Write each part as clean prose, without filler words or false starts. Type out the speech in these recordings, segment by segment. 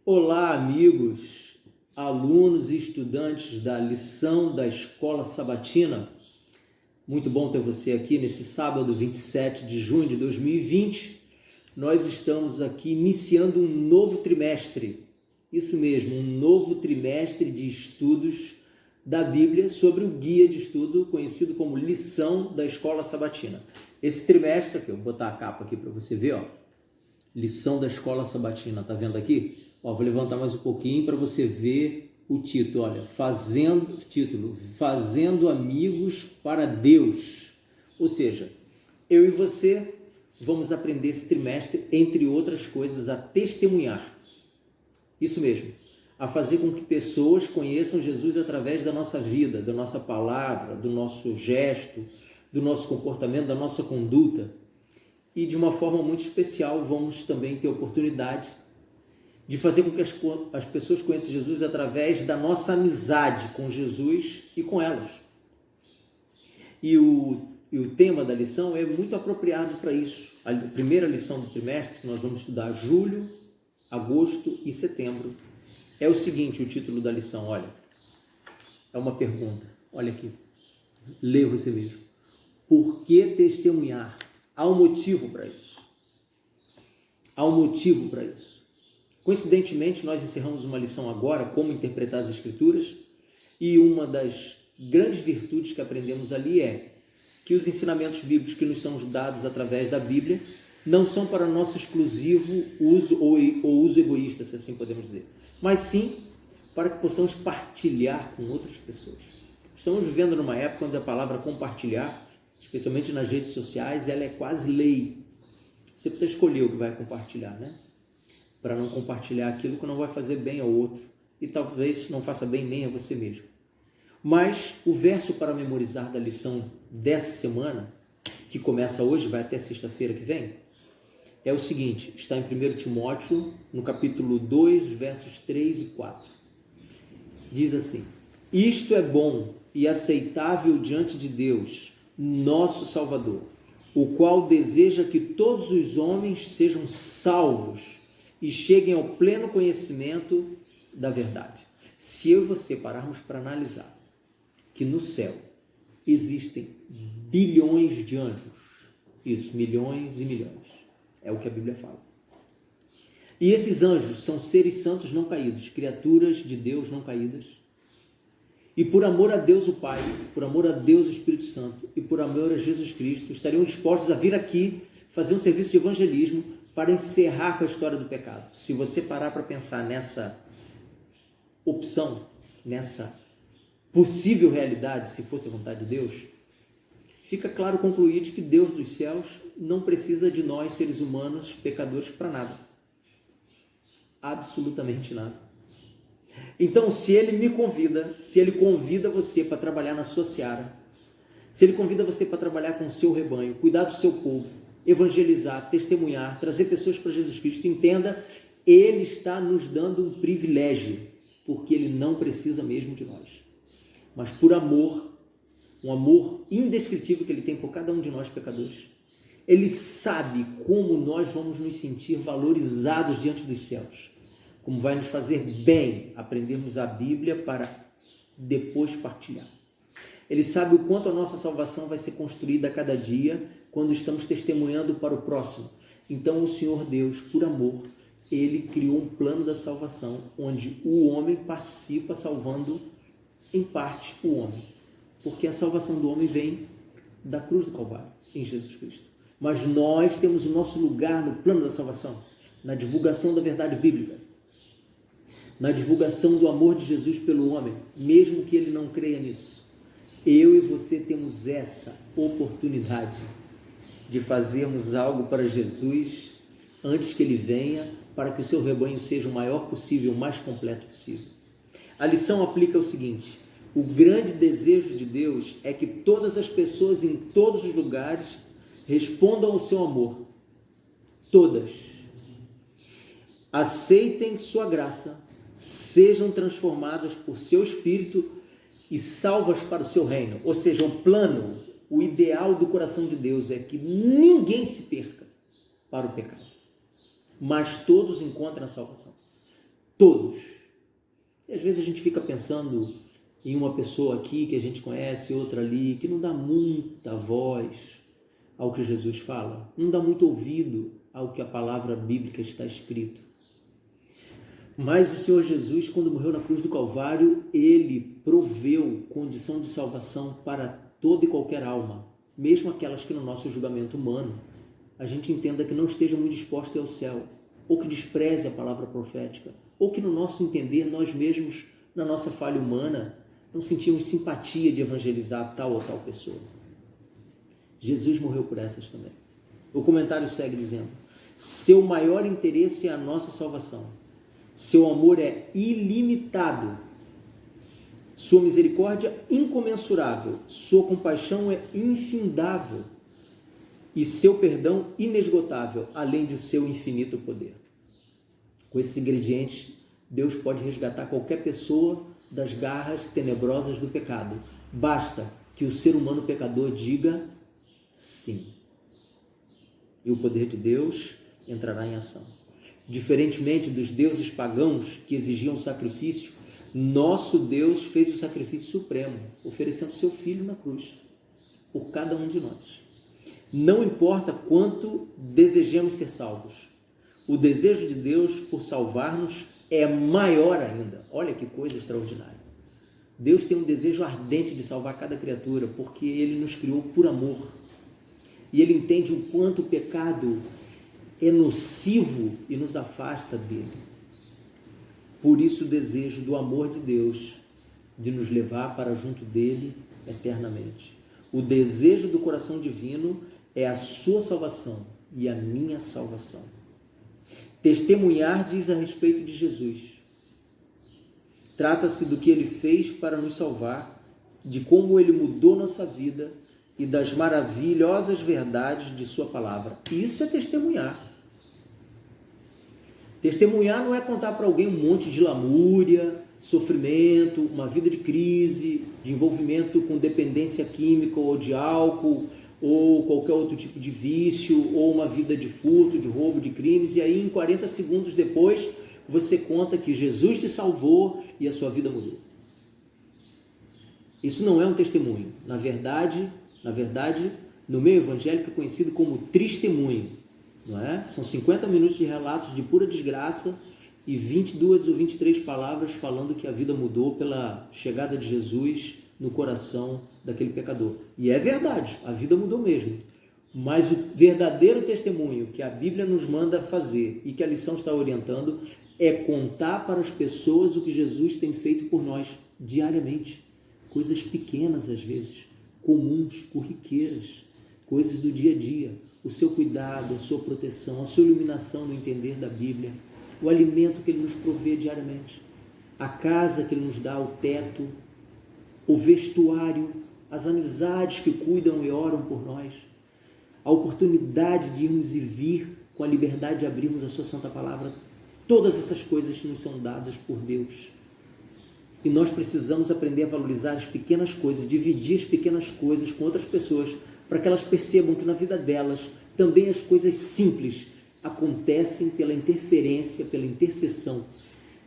Olá, amigos, alunos e estudantes da lição da Escola Sabatina. Muito bom ter você aqui nesse sábado 27 de junho de 2020. Nós estamos aqui iniciando um novo trimestre. Isso mesmo, um novo trimestre de estudos da Bíblia sobre o guia de estudo conhecido como Lição da Escola Sabatina. Esse trimestre aqui, eu vou botar a capa aqui para você ver, ó. Lição da Escola Sabatina, tá vendo aqui? Ó, vou levantar mais um pouquinho para você ver o título, olha, Fazendo Amigos para Deus. Ou seja, eu e você vamos aprender esse trimestre, entre outras coisas, a testemunhar. Isso mesmo, a fazer com que pessoas conheçam Jesus através da nossa vida, da nossa palavra, do nosso gesto, do nosso comportamento, da nossa conduta. E de uma forma muito especial, vamos também ter oportunidade de fazer com que as pessoas conheçam Jesus através da nossa amizade com Jesus e com elas. E o tema da lição é muito apropriado para isso. A primeira lição do trimestre, que nós vamos estudar julho, agosto e setembro, é o seguinte, o título da lição, olha, é uma pergunta, olha aqui, lê você mesmo. Por que testemunhar? Há um motivo para isso. Há um motivo para isso. Coincidentemente, nós encerramos uma lição agora, como interpretar as Escrituras, e uma das grandes virtudes que aprendemos ali é que os ensinamentos bíblicos que nos são dados através da Bíblia não são para nosso exclusivo uso ou uso egoísta, se assim podemos dizer, mas sim para que possamos partilhar com outras pessoas. Estamos vivendo numa época onde a palavra compartilhar, especialmente nas redes sociais, ela é quase lei. Você precisa escolher o que vai compartilhar, né? Para não compartilhar aquilo que não vai fazer bem ao outro e talvez não faça bem nem a você mesmo. Mas o verso para memorizar da lição dessa semana, que começa hoje, vai até sexta-feira que vem, é o seguinte, está em 1 Timóteo, no capítulo 2, versos 3 e 4. Diz assim: isto é bom e aceitável diante de Deus, nosso Salvador, o qual deseja que todos os homens sejam salvos e cheguem ao pleno conhecimento da verdade. Se eu e você pararmos para analisar que no céu existem bilhões de anjos, isso, milhões e milhões, é o que a Bíblia fala. E esses anjos são seres santos não caídos, criaturas de Deus não caídas, e por amor a Deus o Pai, por amor a Deus o Espírito Santo e por amor a Jesus Cristo, estariam dispostos a vir aqui fazer um serviço de evangelismo para encerrar com a história do pecado. Se você parar para pensar nessa opção, nessa possível realidade, se fosse a vontade de Deus, fica claro concluir que Deus dos céus não precisa de nós, seres humanos, pecadores, para nada. Absolutamente nada. Então, se Ele me convida, se Ele convida você para trabalhar na sua seara, se Ele convida você para trabalhar com o seu rebanho, cuidar do seu povo, evangelizar, testemunhar, trazer pessoas para Jesus Cristo, entenda, Ele está nos dando um privilégio, porque Ele não precisa mesmo de nós. Mas por amor, um amor indescritível que Ele tem por cada um de nós pecadores, Ele sabe como nós vamos nos sentir valorizados diante dos céus, como vai nos fazer bem aprendermos a Bíblia para depois partilhar. Ele sabe o quanto a nossa salvação vai ser construída a cada dia quando estamos testemunhando para o próximo. Então o Senhor Deus, por amor, Ele criou um plano da salvação onde o homem participa salvando em parte o homem. Porque a salvação do homem vem da cruz do Calvário, em Jesus Cristo. Mas nós temos o nosso lugar no plano da salvação, na divulgação da verdade bíblica, na divulgação do amor de Jesus pelo homem, mesmo que ele não creia nisso. Eu e você temos essa oportunidade de fazermos algo para Jesus antes que ele venha, para que o seu rebanho seja o maior possível, o mais completo possível. A lição aplica o seguinte: o grande desejo de Deus é que todas as pessoas em todos os lugares respondam ao seu amor. Todas. Aceitem sua graça, sejam transformadas por seu Espírito e salvas para o seu reino. Ou seja, o plano, o ideal do coração de Deus é que ninguém se perca para o pecado, mas todos encontrem a salvação. todos. E às vezes a gente fica pensando em uma pessoa aqui que a gente conhece, outra ali, que não dá muita voz ao que Jesus fala, não dá muito ouvido ao que a palavra bíblica está escrito. Mas o Senhor Jesus, quando morreu na cruz do Calvário, ele proveu condição de salvação para toda e qualquer alma, mesmo aquelas que no nosso julgamento humano a gente entenda que não esteja muito disposta ao céu, ou que despreze a palavra profética, ou que no nosso entender nós mesmos, na nossa falha humana, não sentimos simpatia de evangelizar tal ou tal pessoa. Jesus morreu por essas também. O comentário segue dizendo: seu maior interesse é a nossa salvação. Seu amor é ilimitado. Sua misericórdia incomensurável. Sua compaixão é infindável. E seu perdão inesgotável, além do seu infinito poder. Com esses ingredientes, Deus pode resgatar qualquer pessoa das garras tenebrosas do pecado. Basta que o ser humano pecador diga sim. E o poder de Deus entrará em ação. Diferentemente dos deuses pagãos que exigiam sacrifício, nosso Deus fez o sacrifício supremo, oferecendo seu Filho na cruz, por cada um de nós. Não importa quanto desejemos ser salvos, o desejo de Deus por salvar-nos é maior ainda. Olha que coisa extraordinária. Deus tem um desejo ardente de salvar cada criatura, porque Ele nos criou por amor. E Ele entende o quanto o pecado é nocivo e nos afasta dele. Por isso o desejo do amor de Deus de nos levar para junto dele eternamente. O desejo do coração divino é a sua salvação e a minha salvação. Testemunhar diz a respeito de Jesus. Trata-se do que ele fez para nos salvar, de como ele mudou nossa vida e das maravilhosas verdades de sua palavra. Isso é testemunhar. Testemunhar não é contar para alguém um monte de lamúria, sofrimento, uma vida de crise, de envolvimento com dependência química ou de álcool, ou qualquer outro tipo de vício, ou uma vida de furto, de roubo, de crimes, e aí em 40 segundos depois você conta que Jesus te salvou e a sua vida mudou. Isso não é um testemunho. Na verdade, no meio evangélico é conhecido como testemunho, não é? São 50 minutos de relatos de pura desgraça e 22 ou 23 palavras falando que a vida mudou pela chegada de Jesus no coração daquele pecador. E é verdade, a vida mudou mesmo. Mas o verdadeiro testemunho que a Bíblia nos manda fazer e que a lição está orientando é contar para as pessoas o que Jesus tem feito por nós diariamente. Coisas pequenas às vezes, comuns, corriqueiras, coisas do dia a dia. O seu cuidado, a sua proteção, a sua iluminação no entender da Bíblia, o alimento que Ele nos provê diariamente, a casa que Ele nos dá, o teto, o vestuário, as amizades que cuidam e oram por nós, a oportunidade de irmos e vir com a liberdade de abrirmos a sua santa palavra. Todas essas coisas nos são dadas por Deus. E nós precisamos aprender a valorizar as pequenas coisas, dividir as pequenas coisas com outras pessoas, para que elas percebam que na vida delas também as coisas simples acontecem pela interferência, pela intercessão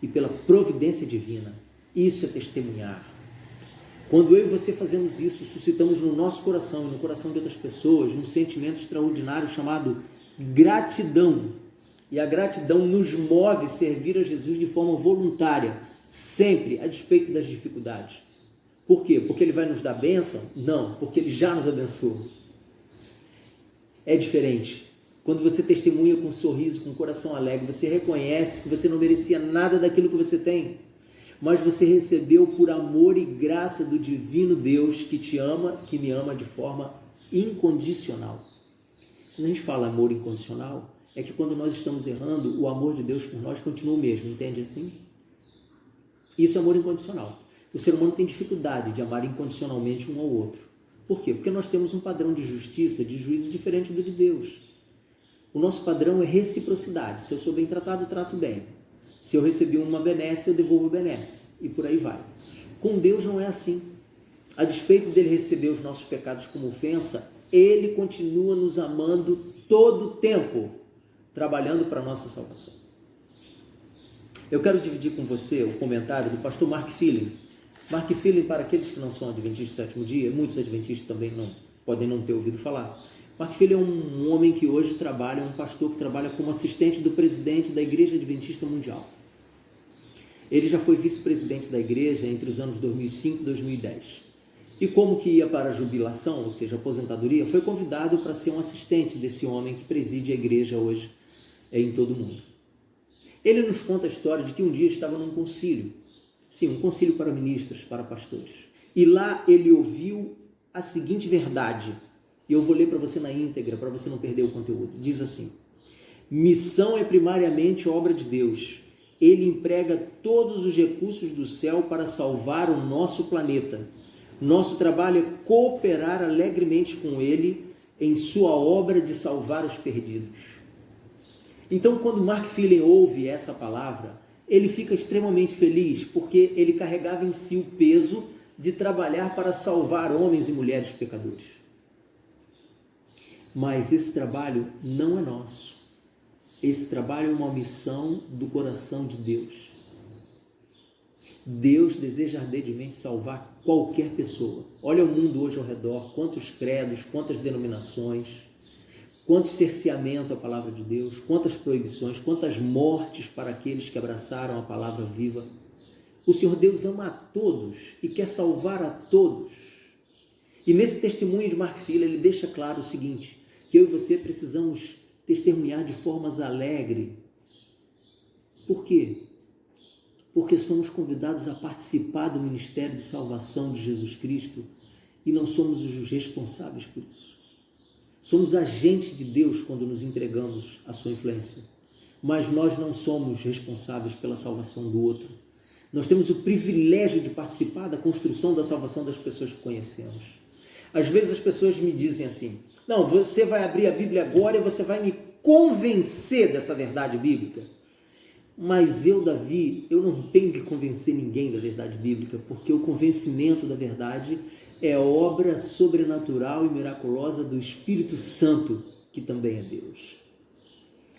e pela providência divina. Isso é testemunhar. Quando eu e você fazemos isso, suscitamos no nosso coração e no coração de outras pessoas um sentimento extraordinário chamado gratidão. E a gratidão nos move a servir a Jesus de forma voluntária, sempre a despeito das dificuldades. Por quê? Porque Ele vai nos dar bênção? Não, porque Ele já nos abençoou. É diferente. Quando você testemunha com um sorriso, com um coração alegre, você reconhece que você não merecia nada daquilo que você tem, mas você recebeu por amor e graça do divino Deus que te ama, que me ama de forma incondicional. Quando a gente fala amor incondicional, é que quando nós estamos errando, o amor de Deus por nós continua o mesmo, entende assim? Isso é amor incondicional. O ser humano tem dificuldade de amar incondicionalmente um ao outro. Por quê? Porque nós temos um padrão de justiça, de juízo diferente do de Deus. O nosso padrão é reciprocidade. Se eu sou bem tratado, eu trato bem. Se eu recebi uma benesse, eu devolvo a benesse. E por aí vai. Com Deus não é assim. A despeito dele receber os nossos pecados como ofensa, Ele continua nos amando todo o tempo, trabalhando para a nossa salvação. Eu quero dividir com você o comentário do pastor Mark Feeling. Mark Feeling, para aqueles que não são adventistas do sétimo dia, muitos adventistas também podem não ter ouvido falar. Mark Feeling é um homem que hoje trabalha, um pastor que trabalha como assistente do presidente da Igreja Adventista Mundial. Ele já foi vice-presidente da igreja entre os anos 2005 e 2010. E como que ia para a jubilação, ou seja, aposentadoria, foi convidado para ser um assistente desse homem que preside a igreja hoje em todo o mundo. Ele nos conta a história de que um dia estava num concílio. Sim, um concílio para ministros, para pastores. E lá ele ouviu a seguinte verdade, e eu vou ler para você na íntegra, para você não perder o conteúdo. Diz assim: missão é primariamente obra de Deus. Ele emprega todos os recursos do céu para salvar o nosso planeta. Nosso trabalho é cooperar alegremente com ele em sua obra de salvar os perdidos. Então, quando Mark Feeling ouve essa palavra, ele fica extremamente feliz, porque ele carregava em si o peso de trabalhar para salvar homens e mulheres pecadores. Mas esse trabalho não é nosso. Esse trabalho é uma missão do coração de Deus. Deus deseja ardentemente salvar qualquer pessoa. Olha o mundo hoje ao redor, quantos credos, quantas denominações, quanto cerceamento à palavra de Deus, quantas proibições, quantas mortes para aqueles que abraçaram a palavra viva. O Senhor Deus ama a todos e quer salvar a todos. E nesse testemunho de Mark Feeling, ele deixa claro o seguinte, que eu e você precisamos testemunhar de formas alegres. Por quê? Porque somos convidados a participar do ministério de salvação de Jesus Cristo e não somos os responsáveis por isso. Somos agentes de Deus quando nos entregamos à sua influência, mas nós não somos responsáveis pela salvação do outro. Nós temos o privilégio de participar da construção da salvação das pessoas que conhecemos. Às vezes as pessoas me dizem assim: não, você vai abrir a Bíblia agora e você vai me convencer dessa verdade bíblica. Mas eu, Davi, eu não tenho que convencer ninguém da verdade bíblica, porque o convencimento da verdade é obra sobrenatural e miraculosa do Espírito Santo, que também é Deus.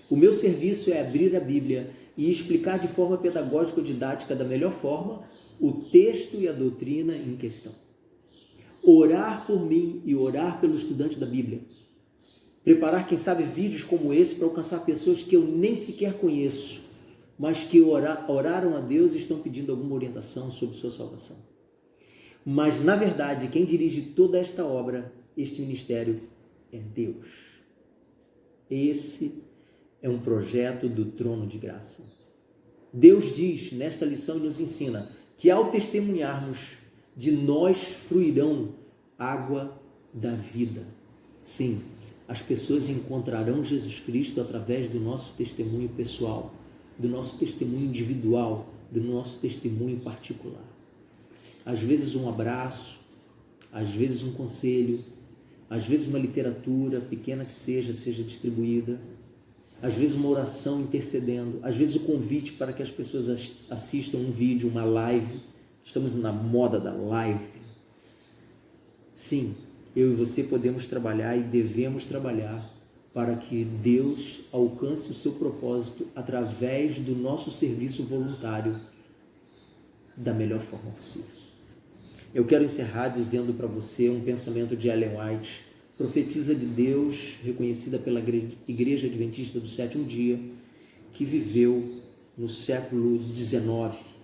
O meu serviço é abrir a Bíblia e explicar de forma pedagógica ou didática, da melhor forma, o texto e a doutrina em questão. Orar por mim e orar pelo estudante da Bíblia. Preparar, quem sabe, vídeos como esse para alcançar pessoas que eu nem sequer conheço, mas que oraram a Deus e estão pedindo alguma orientação sobre sua salvação. Mas, na verdade, quem dirige toda esta obra, este ministério, é Deus. Esse é um projeto do trono de graça. Deus diz, nesta lição, e nos ensina, que ao testemunharmos, de nós fluirão água da vida. Sim, as pessoas encontrarão Jesus Cristo através do nosso testemunho pessoal, do nosso testemunho individual, do nosso testemunho particular. Às vezes um abraço, às vezes um conselho, às vezes uma literatura, pequena que seja distribuída, às vezes uma oração intercedendo, às vezes o convite para que as pessoas assistam um vídeo, uma live. Estamos na moda da live. Sim, eu e você podemos trabalhar e devemos trabalhar para que Deus alcance o seu propósito através do nosso serviço voluntário da melhor forma possível. Eu quero encerrar dizendo para você um pensamento de Ellen White, profetisa de Deus, reconhecida pela Igreja Adventista do Sétimo Dia, que viveu no século XIX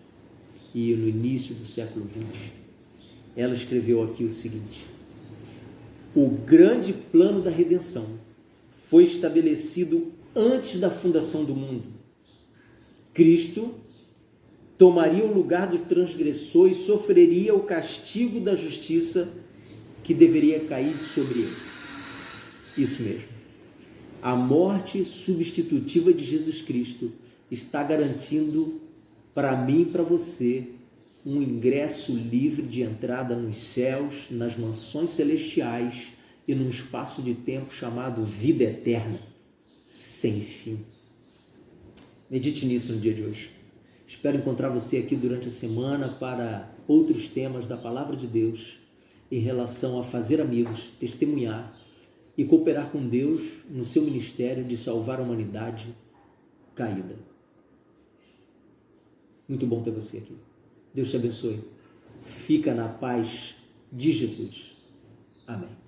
e no início do século XX. Ela escreveu aqui o seguinte: o grande plano da redenção foi estabelecido antes da fundação do mundo. Cristo tomaria o lugar do transgressor e sofreria o castigo da justiça que deveria cair sobre ele. Isso mesmo. A morte substitutiva de Jesus Cristo está garantindo para mim e para você um ingresso livre de entrada nos céus, nas mansões celestiais e num espaço de tempo chamado vida eterna, sem fim. Medite nisso no dia de hoje. Espero encontrar você aqui durante a semana para outros temas da Palavra de Deus em relação a fazer amigos, testemunhar e cooperar com Deus no seu ministério de salvar a humanidade caída. Muito bom ter você aqui. Deus te abençoe. Fica na paz de Jesus. Amém.